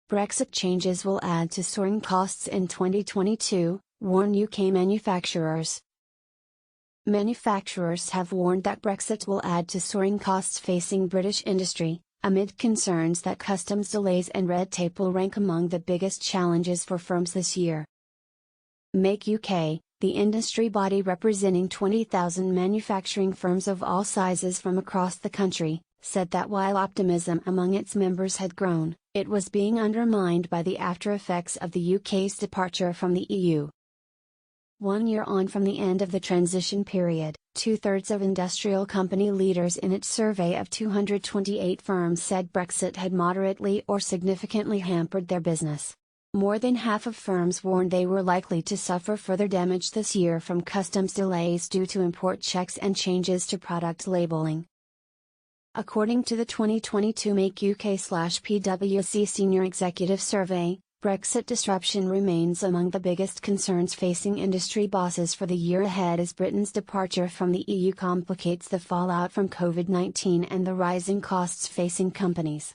Brexit changes will add to soaring costs in 2022, warn UK manufacturers. Manufacturers have warned that Brexit will add to soaring costs facing British industry, amid concerns that customs delays and red tape will rank among the biggest challenges for firms this year. Make UK, the industry body representing 20,000 manufacturing firms of all sizes from across the country, said that while optimism among its members had grown, it was being undermined by the after-effects of the UK's departure from the EU. 1 year on from the end of the transition period, 2/3 of industrial company leaders in its survey of 228 firms said Brexit had moderately or significantly hampered their business. More than half of firms warned they were likely to suffer further damage this year from customs delays due to import checks and changes to product labeling. According to the 2022 Make UK/PwC Senior Executive Survey, Brexit disruption remains among the biggest concerns facing industry bosses for the year ahead as Britain's departure from the EU complicates the fallout from COVID-19 and the rising costs facing companies.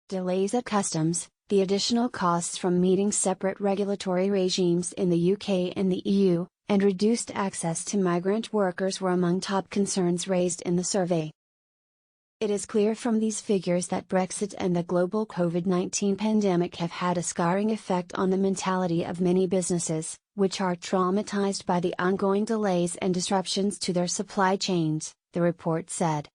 Delays at customs, the additional costs from meeting separate regulatory regimes in the UK and the EU, and reduced access to migrant workers were among top concerns raised in the survey. It is clear from these figures that Brexit and the global COVID-19 pandemic have had a scarring effect on the mentality of many businesses, which are traumatized by the ongoing delays and disruptions to their supply chains, the report said.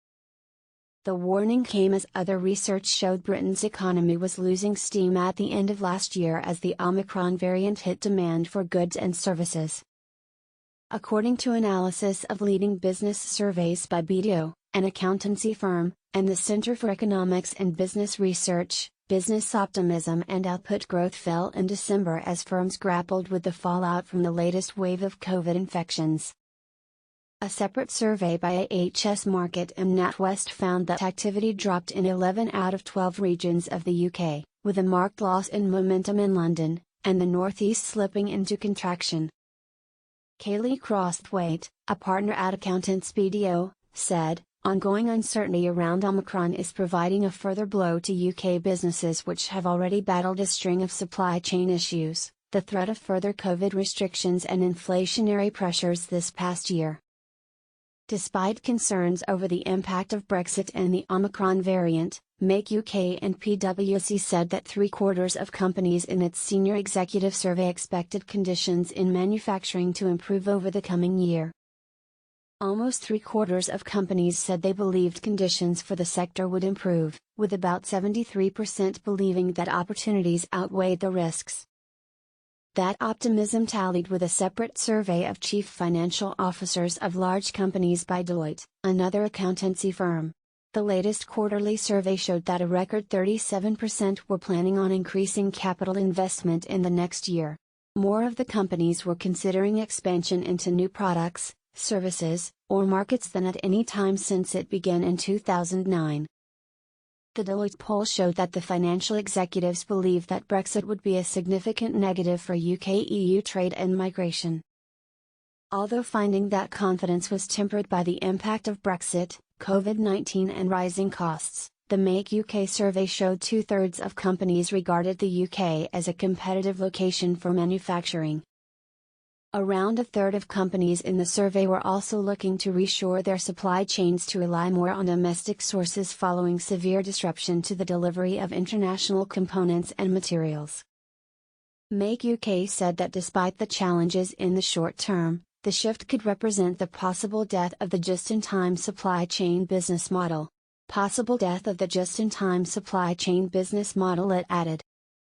The warning came as other research showed Britain's economy was losing steam at the end of last year as the Omicron variant hit demand for goods and services. According to analysis of leading business surveys by BDO, an accountancy firm, and the Center for Economics and Business Research, business optimism and output growth fell in December as firms grappled with the fallout from the latest wave of COVID infections. A separate survey by IHS Markit and NatWest found that activity dropped in 11 out of 12 regions of the UK, with a marked loss in momentum in London, and the Northeast slipping into contraction. Kaylee Crosthwaite, a partner at Accountants BDO, said, "Ongoing uncertainty around Omicron is providing a further blow to UK businesses which have already battled a string of supply chain issues, the threat of further COVID restrictions and inflationary pressures this past year." Despite concerns over the impact of Brexit and the Omicron variant, Make UK and PwC said that 3/4 of companies in its senior executive survey expected conditions in manufacturing to improve over the coming year. Almost 3/4 of companies said they believed conditions for the sector would improve, with about 73% believing that opportunities outweighed the risks. That optimism tallied with a separate survey of chief financial officers of large companies by Deloitte, another accountancy firm. The latest quarterly survey showed that a record 37% were planning on increasing capital investment in the next year. More of the companies were considering expansion into new products, services, or markets than at any time since it began in 2009. The Deloitte poll showed that the financial executives believe that Brexit would be a significant negative for UK-EU trade and migration. Although finding that confidence was tempered by the impact of Brexit, COVID-19 and rising costs, the Make UK survey showed 2/3 of companies regarded the UK as a competitive location for manufacturing. Around a third of companies in the survey were also looking to reshore their supply chains to rely more on domestic sources following severe disruption to the delivery of international components and materials. Make UK said that despite the challenges in the short term, the shift could represent the possible death of the just-in-time supply chain business model. Possible death of the just-in-time supply chain business model, it added.